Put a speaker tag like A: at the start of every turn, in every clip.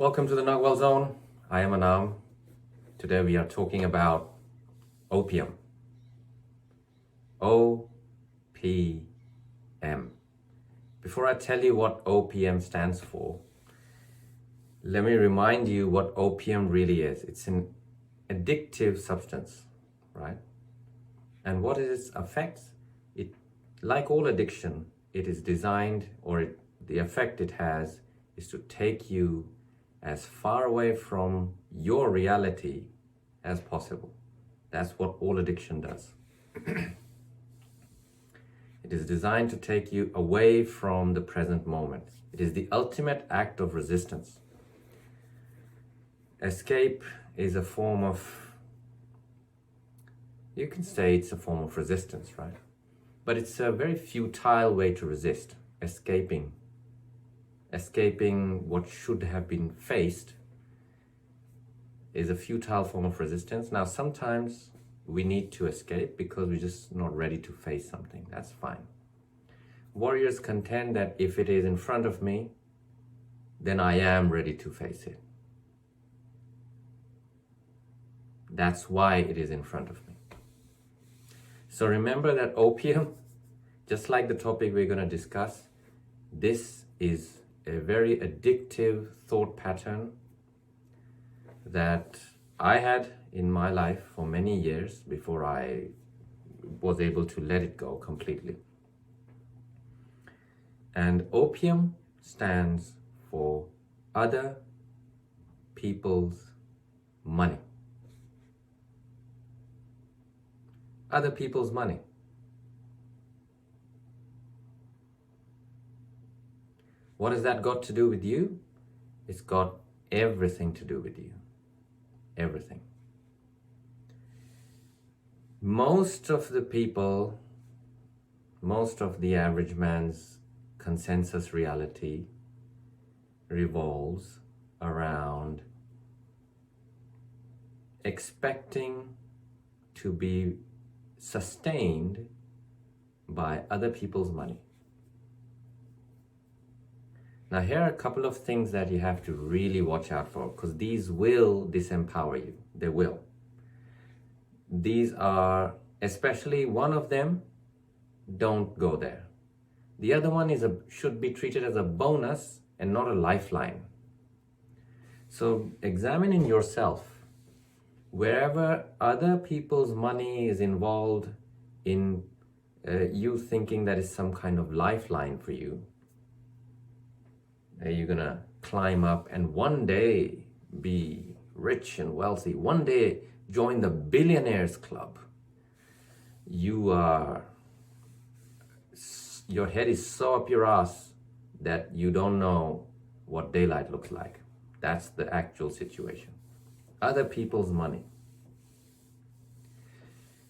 A: Welcome to the Nagual Zone. I am Anaam. Today we are talking about opium. OPM. Before I tell you what OPM stands for, let me remind you what opium really is. It's an addictive substance, right? And what is its effects? It, like all addiction, it is designed, the effect it has is to take you as far away from your reality as possible. That's what all addiction does. It is designed to take you away from the present moment. It is the ultimate act of resistance. Escape is a form of, you can say it's a form of resistance, right? But it's a very futile way to resist. Escaping what should have been faced is a futile form of resistance. Now, sometimes we need to escape because we're just not ready to face something. That's fine. Warriors contend that if it is in front of me, then I am ready to face it. That's why it is in front of me. So remember that opium, just like the topic we're going to discuss, this is a very addictive thought pattern that I had in my life for many years before I was able to let it go completely. And opium stands for other people's money. Other people's money. What has that got to do with you? It's got everything to do with you. Everything. Most of the average man's consensus reality revolves around expecting to be sustained by other people's money. Now, here are a couple of things that you have to really watch out for, because these will disempower you. They will. These are, especially one of them, don't go there. The other one should be treated as a bonus and not a lifeline. So examining yourself, wherever other people's money is involved in you thinking that is some kind of lifeline for you, you're gonna climb up and one day be rich and wealthy, one day join the billionaires club. Your head is so up your ass that you don't know what daylight looks like. That's the actual situation. Other people's money.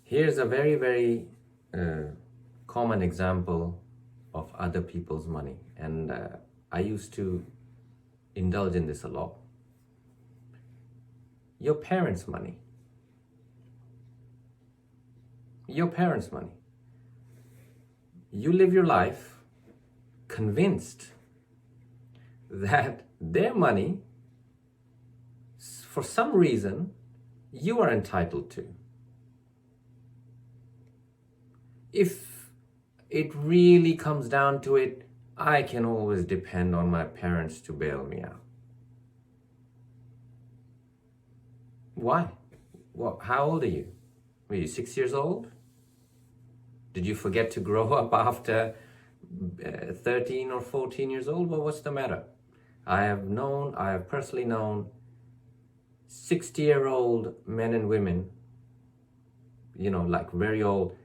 A: Here's a very, very common example of other people's money, and I used to indulge in this a lot. Your parents' money. Your parents' money. You live your life convinced that their money, for some reason, you are entitled to. If it really comes down to it, I can always depend on my parents to bail me out. Why? Well, how old are you? Were you 6 years old? Did you forget to grow up after 13 or 14 years old? Well, what's the matter? I have personally known 60-year-old men and women, like very old,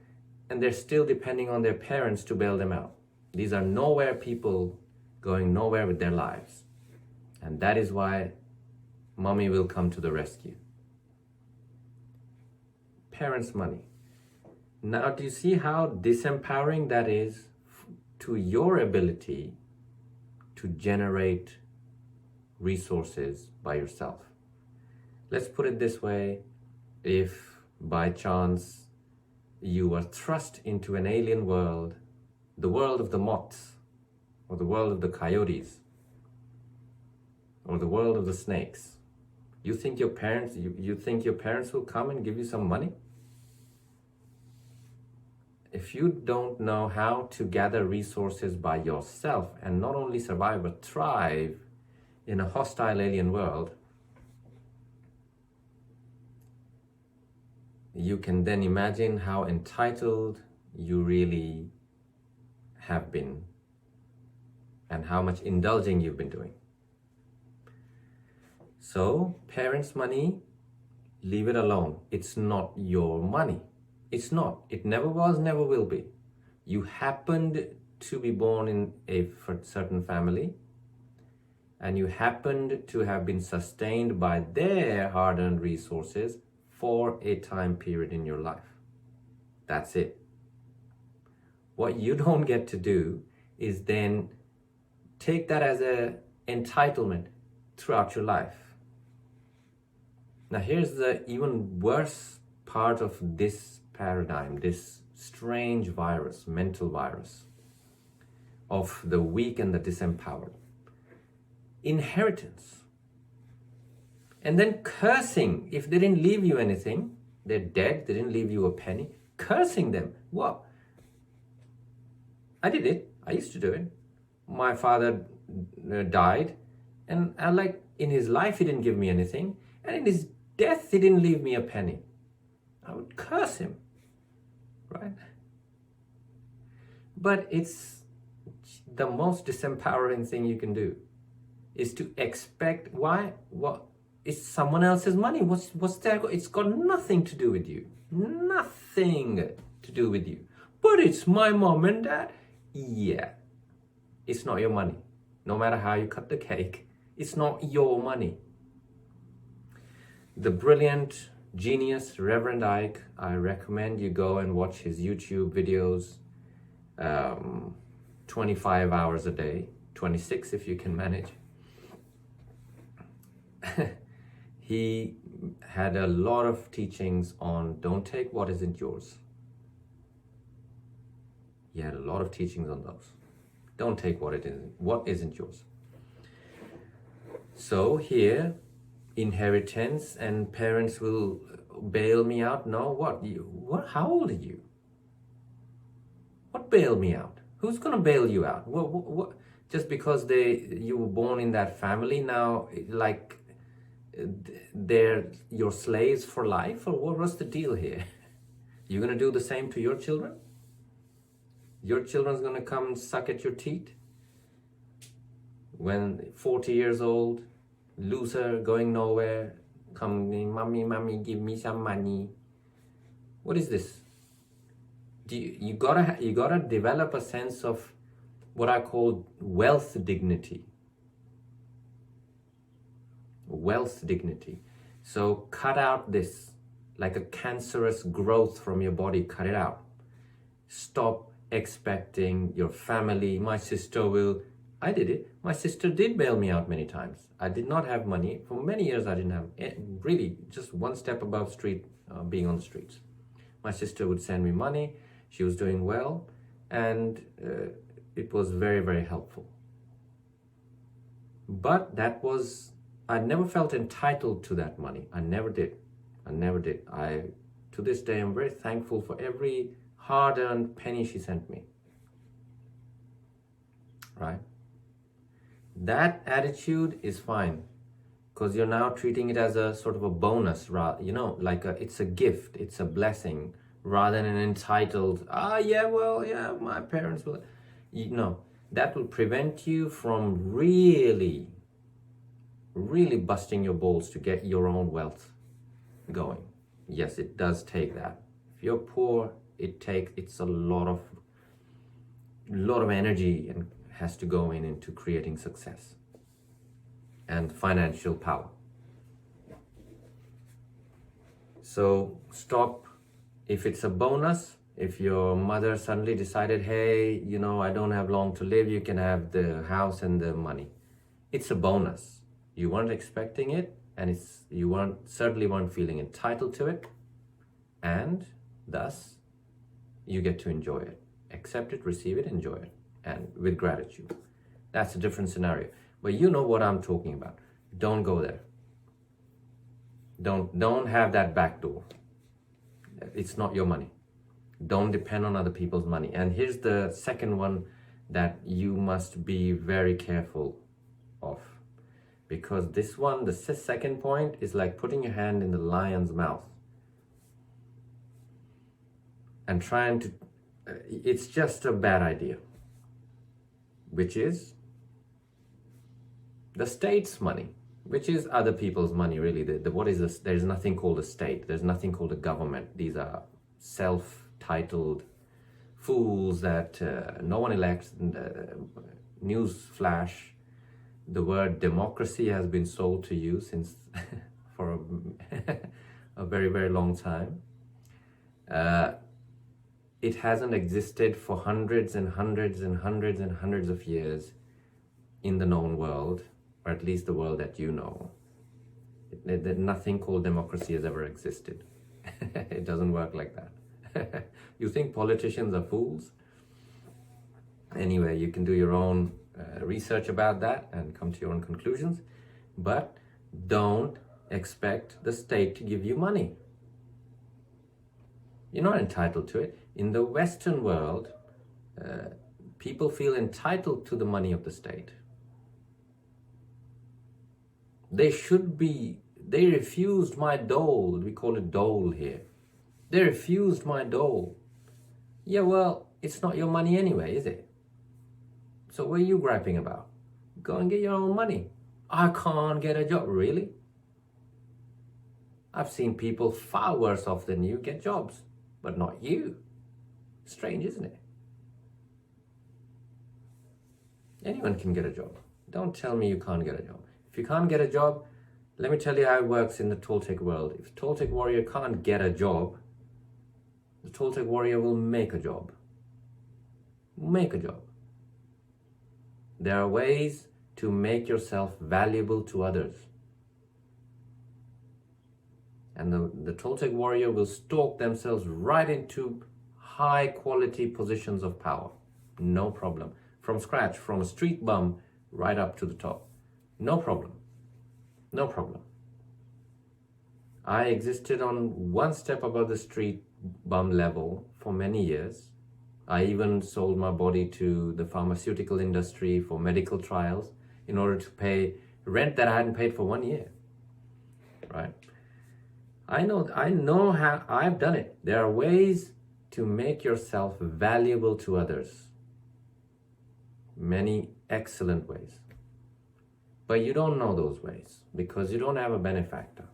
A: and they're still depending on their parents to bail them out. These are nowhere people going nowhere with their lives. And that is why mommy will come to the rescue. Parents' money. Now, do you see how disempowering that is to your ability to generate resources by yourself? Let's put it this way. If by chance you are thrust into an alien world, the world of the moths or the world of the coyotes, or the world of the snakes. You think your parents, you think your parents will come and give you some money? If you don't know how to gather resources by yourself and not only survive but thrive in a hostile alien world, you can then imagine how entitled you really have been and how much indulging you've been doing. So, parents' money, leave it alone. It's not your money. It's not. It never was, never will be. You happened to be born in a certain family, and you happened to have been sustained by their hard-earned resources for a time period in your life. That's it. What you don't get to do is then take that as an entitlement throughout your life. Now here's the even worse part of this paradigm, this strange virus, mental virus of the weak and the disempowered. Inheritance. And then cursing if they didn't leave you anything. They're dead, they didn't leave you a penny. Cursing them. What? I did it. I used to do it. My father died, and in his life he didn't give me anything, and in his death he didn't leave me a penny. I would curse him, right? But it's the most disempowering thing you can do is to expect what it's someone else's money. What's there? It's got nothing to do with you. Nothing to do with you. But it's my mom and dad. Yeah. It's not your money. No matter how you cut the cake, it's not your money. The brilliant genius Reverend Ike, I recommend you go and watch his YouTube videos 25 hours a day, 26 if you can manage. He had a lot of teachings on don't take what isn't yours. He had a lot of teachings on those. Don't take what isn't yours. So here, inheritance and parents will bail me out. No, what? How old are you? What bail me out? Who's gonna bail you out? What? Just because you were born in that family now, like they're your slaves for life, or what's the deal here? You're gonna do the same to your children? Your children's gonna come and suck at your teeth when 40 years old, loser, going nowhere, coming, mommy, give me some money. What is this? You gotta develop a sense of what I call wealth dignity. Wealth dignity. So cut out this, like a cancerous growth from your body, cut it out. Stop expecting your family, my sister will. I did it. My sister did bail me out many times. I did not have money. For many years I didn't have, really just one step above being on the streets. My sister would send me money. She was doing well, and it was very, very helpful. But I never felt entitled to that money. I never did. To this day, I'm very thankful for every hard-earned penny she sent me. Right? That attitude is fine, because you're now treating it as a sort of a bonus, it's a gift, it's a blessing, rather than an entitled, my parents will. That will prevent you from really, really busting your balls to get your own wealth going. Yes, it does take that. If you're poor, it's a lot of energy and has to go into creating success and financial power. So stop. If it's a bonus, if your mother suddenly decided, hey, I don't have long to live, you can have the house and the money. It's a bonus. You weren't expecting it, and you certainly weren't feeling entitled to it, and thus you get to enjoy it. Accept it, receive it, enjoy it, and with gratitude. That's a different scenario. But you know what I'm talking about. Don't go there. Don't have that back door. It's not your money. Don't depend on other people's money. And here's the second one that you must be very careful of. Because this one, the second point, is like putting your hand in the lion's mouth and trying to, it's just a bad idea, which is the state's money, which is other people's money, really. What is this? There's nothing called a state. There's nothing called a government. These are self-titled fools that no one elects. News flash, the word democracy has been sold to you since for a very, very long time. It hasn't existed for hundreds and hundreds and hundreds and hundreds of years in the known world, or at least the world that you know. Nothing called democracy has ever existed. It doesn't work like that. You think politicians are fools? Anyway, you can do your own research about that and come to your own conclusions, but don't expect the state to give you money. You're not entitled to it. In the Western world, people feel entitled to the money of the state. They should be, they refused my dole. We call it dole here. They refused my dole. Yeah, well, it's not your money anyway, is it? So what are you griping about? Go and get your own money. I can't get a job. Really? I've seen people far worse off than you get jobs, but not you. Strange, isn't it? Anyone can get a job. Don't tell me you can't get a job. If you can't get a job, let me tell you how it works in the Toltec world. If a Toltec warrior can't get a job, the Toltec warrior will make a job. Make a job. There are ways to make yourself valuable to others. And the Toltec warrior will stalk themselves right into high quality positions of power. No problem. From scratch, from a street bum right up to the top. No problem. No problem. I existed on one step above the street bum level for many years. I even sold my body to the pharmaceutical industry for medical trials in order to pay rent that I hadn't paid for 1 year. Right? I know how I've done it. There are ways to make yourself valuable to others. Many excellent ways. But you don't know those ways because you don't have a benefactor.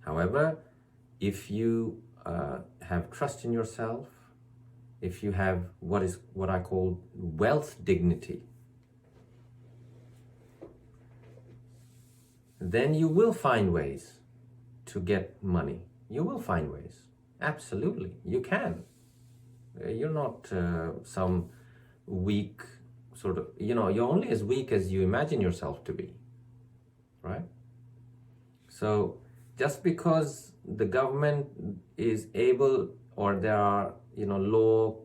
A: However, if you have trust in yourself, if you have what I call wealth dignity, then you will find ways to get money. You will find ways. Absolutely, you can. You're not some weak sort of, you're only as weak as you imagine yourself to be, right? So just because the government is able, or there are, law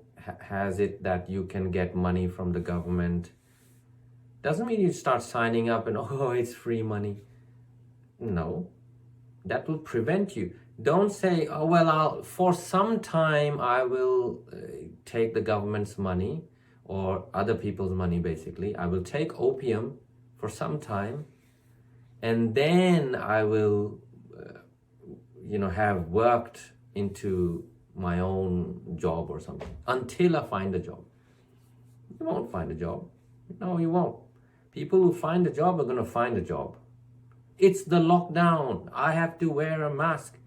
A: has it that you can get money from the government, doesn't mean you start signing up and, it's free money. No, that will prevent you. Don't say, for some time I will take the government's money or other people's money, basically. I will take opium for some time and then I will, have worked into my own job or something until I find a job. You won't find a job. No, you won't. People who find a job are going to find a job. It's the lockdown. I have to wear a mask.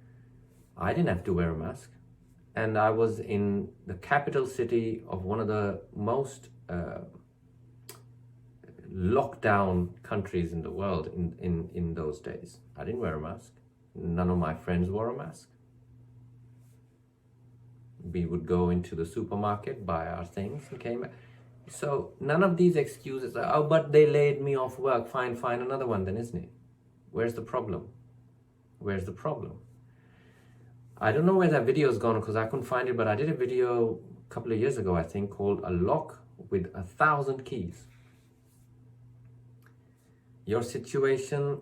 A: I didn't have to wear a mask. And I was in the capital city of one of the most lockdown countries in the world in those days. I didn't wear a mask. None of my friends wore a mask. We would go into the supermarket, buy our things and came back. So none of these excuses, but they laid me off work. Fine, find another one then, isn't it? Where's the problem? Where's the problem? I don't know where that video is gone because I couldn't find it, but I did a video a couple of years ago, I think, called A Lock with 1,000 Keys. Your situation,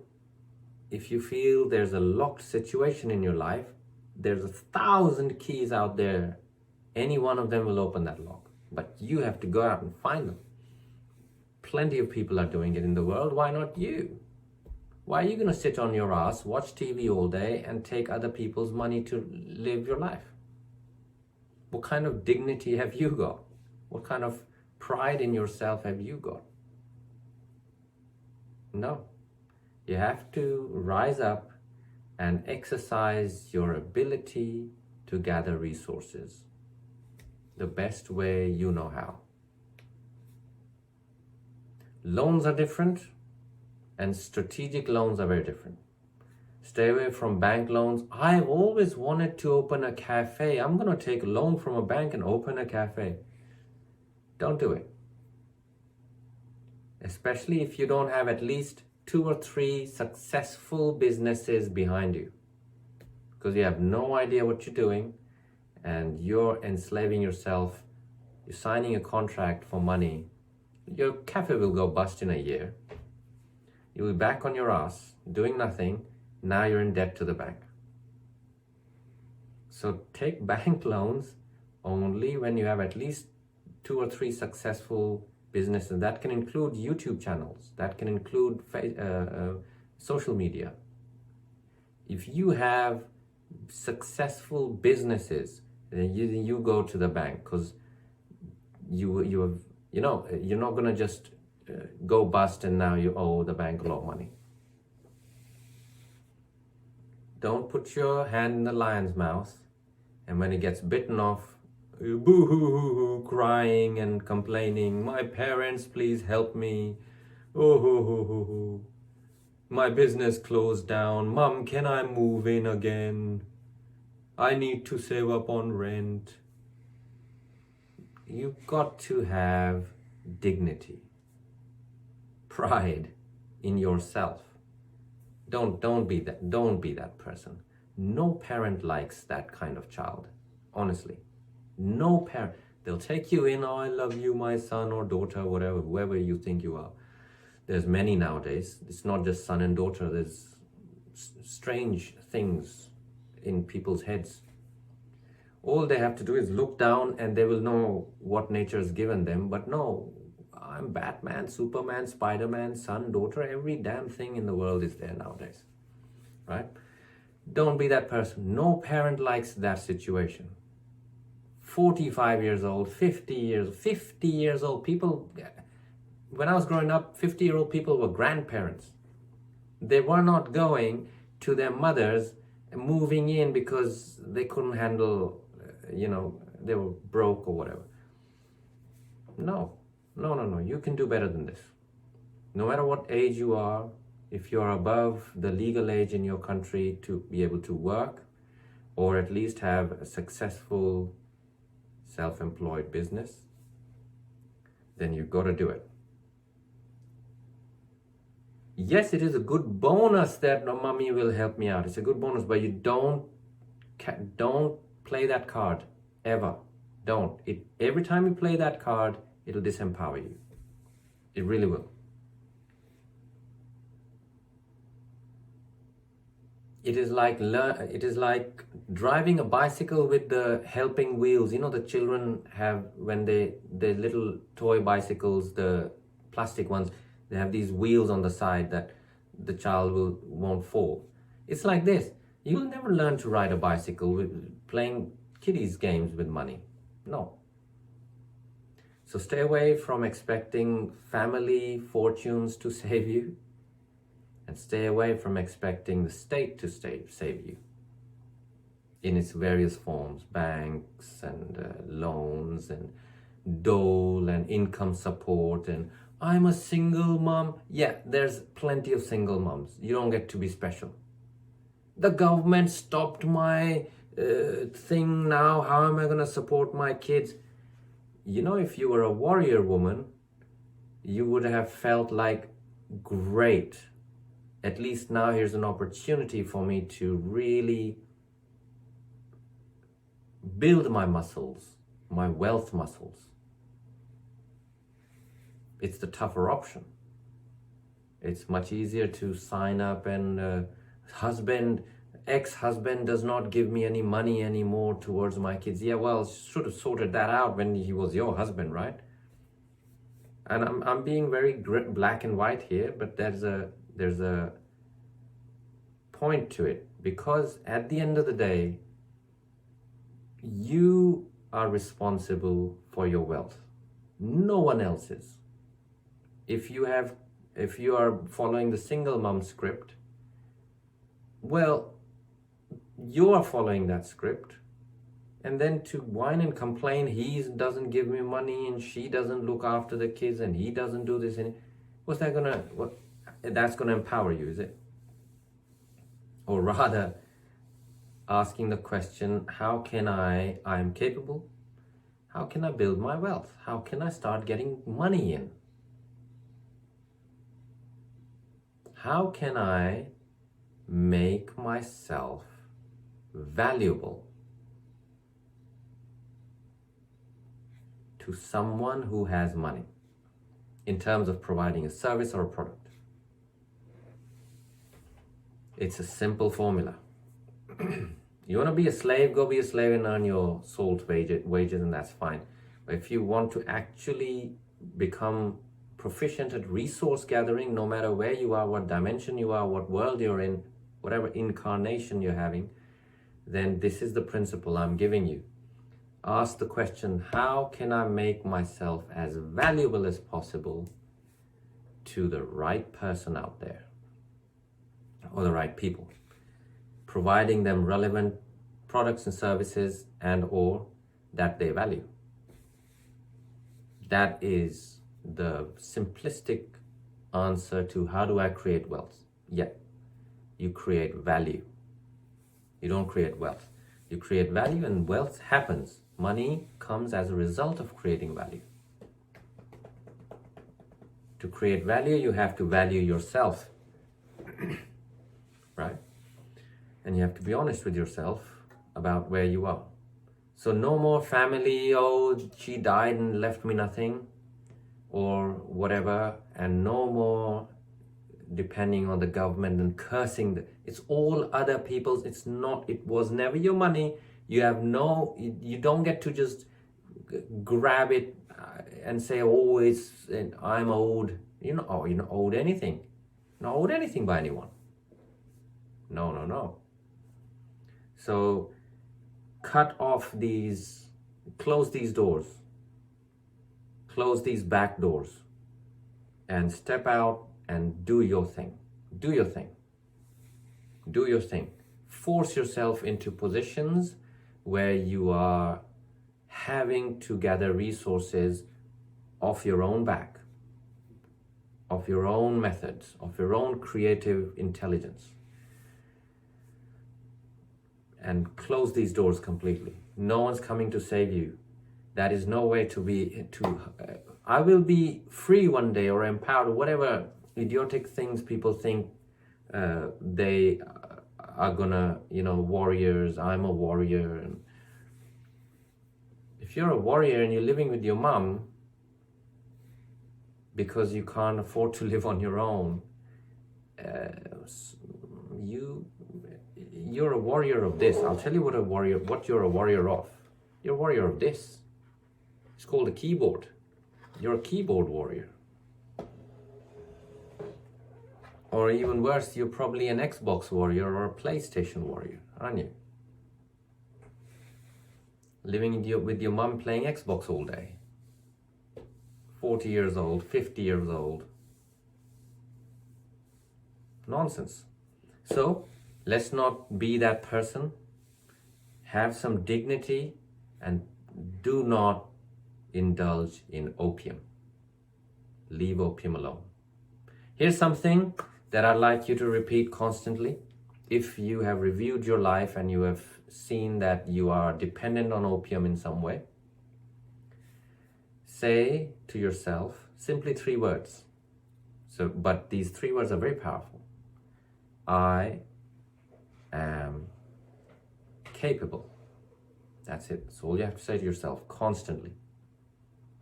A: if you feel there's a locked situation in your life, there's 1,000 keys out there. Any one of them will open that lock. But you have to go out and find them. Plenty of people are doing it in the world. Why not you? Why are you going to sit on your ass, watch TV all day, and take other people's money to live your life? What kind of dignity have you got? What kind of pride in yourself have you got? No. You have to rise up and exercise your ability to gather resources the best way you know how. Loans are different, and strategic loans are very different. Stay away from bank loans. I've always wanted to open a cafe. I'm going to take a loan from a bank and open a cafe. Don't do it. Especially if you don't have at least 2 or 3 successful businesses behind you. Because you have no idea what you're doing and you're enslaving yourself. You're signing a contract for money. Your cafe will go bust in a year. You'll be back on your ass doing nothing. Now you're in debt to the bank. So take bank loans only when you have at least 2 or 3 successful businesses. That can include YouTube channels. That can include social media. If you have successful businesses, then you go to the bank, because you're not going to just go bust and now you owe the bank a lot of money. Don't put your hand in the lion's mouth, and when it gets bitten off, boo-hoo-hoo-hoo, crying and complaining, my parents, please help me. Oh-hoo-hoo-hoo-hoo. My business closed down. Mom, can I move in again? I need to save up on rent. You've got to have dignity, pride in yourself. Don't be that person. No parent likes that kind of child. Honestly. No parent. They'll take you in, oh, I love you, my son or daughter, whatever, whoever you think you are. There's many nowadays. It's not just son and daughter. There's strange things in people's heads. All they have to do is look down and they will know what nature has given them. But no, I'm Batman, Superman, Spider-Man, son, daughter, every damn thing in the world is there nowadays, right? Don't be that person. No parent likes that situation. 45 years old, 50 years old, people, when I was growing up, 50-year-old people were grandparents. They were not going to their mothers and moving in because they couldn't handle, they were broke or whatever. No, you can do better than this. No matter what age you are, if you're above the legal age in your country to be able to work, or at least have a successful self-employed business, then you've got to do it. Yes, it is a good bonus that mommy will help me out. It's a good bonus, but you don't play that card ever. Don't. Every time you play that card, it'll disempower you. It really will. It is like driving a bicycle with the helping wheels. The children have, when the little toy bicycles, the plastic ones, they have these wheels on the side that the child won't fall. It's like this. You'll never learn to ride a bicycle with playing kiddies games with money. No. So stay away from expecting family fortunes to save you, and stay away from expecting the state to save you in its various forms, banks and loans and dole and income support and I'm a single mom. Yeah, there's plenty of single moms. You don't get to be special. The government stopped my thing now. How am I going to support my kids? If you were a warrior woman, you would have felt like, great. At least now here's an opportunity for me to really build my muscles, my wealth muscles. It's the tougher option. It's much easier to sign up and ex-husband does not give me any money anymore towards my kids. Yeah, well, should have sorted that out when he was your husband, right? And I'm being very black and white here, but there's a point to it, because at the end of the day, you are responsible for your wealth. No one else is. If you are following the single mom script, well, you are following that script. And then to whine and complain, he doesn't give me money and she doesn't look after the kids and he doesn't do this, and that's gonna empower you, is it? Or rather, asking the question, how can I'm capable, how can I build my wealth? How can I start getting money in? How can I make myself valuable to someone who has money in terms of providing a service or a product? It's a simple formula. You want to be a slave, go be a slave and earn your salt wages, and that's fine. But if you want to actually become proficient at resource gathering, no matter where you are, what dimension you are, what world you're in, whatever incarnation you're having, then this is the principle I'm giving you. Ask the question, how can I make myself as valuable as possible to the right person out there, or the right people, providing them relevant products and services and or that they value. That is the simplistic answer to how do I create wealth. Yeah, you create value. You don't create wealth. You create value and wealth happens. Money comes as a result of creating value. To create value, you have to value yourself, right? And you have to be honest with yourself about where you are. So no more family, oh, she died and left me nothing, or whatever, and no more depending on the government and cursing. It's all other people's. It was never your money. You don't get to just grab it and say, oh, I'm owed. You're not owed anything. You're not owed anything by anyone. No. So close these doors, close these back doors, and step out and do your thing. Do your thing. Do your thing. Force yourself into positions where you are having to gather resources off your own back, of your own methods, of your own creative intelligence. And close these doors completely. No one's coming to save you. That is no way I will be free one day or empowered, or whatever idiotic things people think they are gonna, warriors, I'm a warrior. And if you're a warrior and you're living with your mom because you can't afford to live on your own, you're a warrior of this. I'll tell you what you're a warrior of. You're a warrior of this. It's called a keyboard. You're a keyboard warrior. Or even worse, you're probably an Xbox warrior or a PlayStation warrior, aren't you? Living with your mom playing Xbox all day. 40 years old, 50 years old. Nonsense. So, let's not be that person. Have some dignity and do not indulge in opium. Leave opium alone. Here's something that I'd like you to repeat constantly. If you have reviewed your life and you have seen that you are dependent on opium in some way, say to yourself simply 3 words. But these 3 words are very powerful. I am capable. That's it. That's all you have to say to yourself constantly.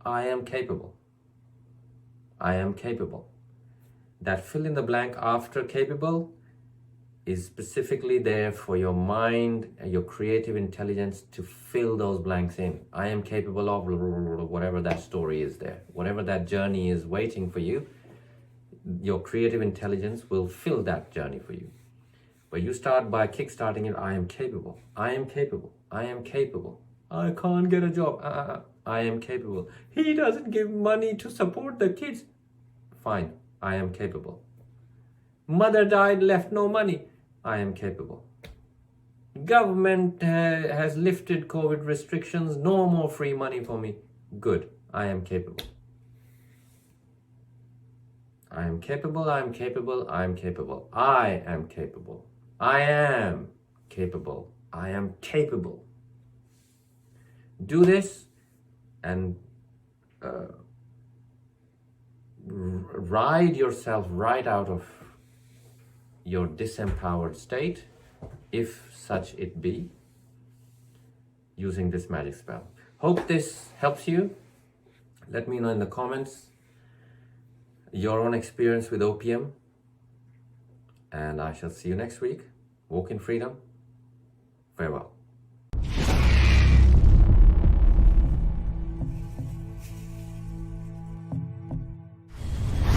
A: I am capable. I am capable. That fill in the blank after capable is specifically there for your mind and your creative intelligence to fill those blanks in. I am capable of whatever that story is there. Whatever that journey is waiting for you, your creative intelligence will fill that journey for you. But you start by kickstarting it. I am capable. I am capable. I am capable. I can't get a job. I am capable. He doesn't give money to support the kids. Fine. I am capable. Mother died, left no money. I am capable. Government has lifted COVID restrictions. No more free money for me. Good. I am capable. I am capable. I am capable. I am capable. I am capable. I am capable. I am capable. Do this and ride yourself right out of your disempowered state, if such it be, using this magic spell. Hope this helps you. Let me know in the comments your own experience with OPM, and I shall see you next week. Walk in freedom. Farewell.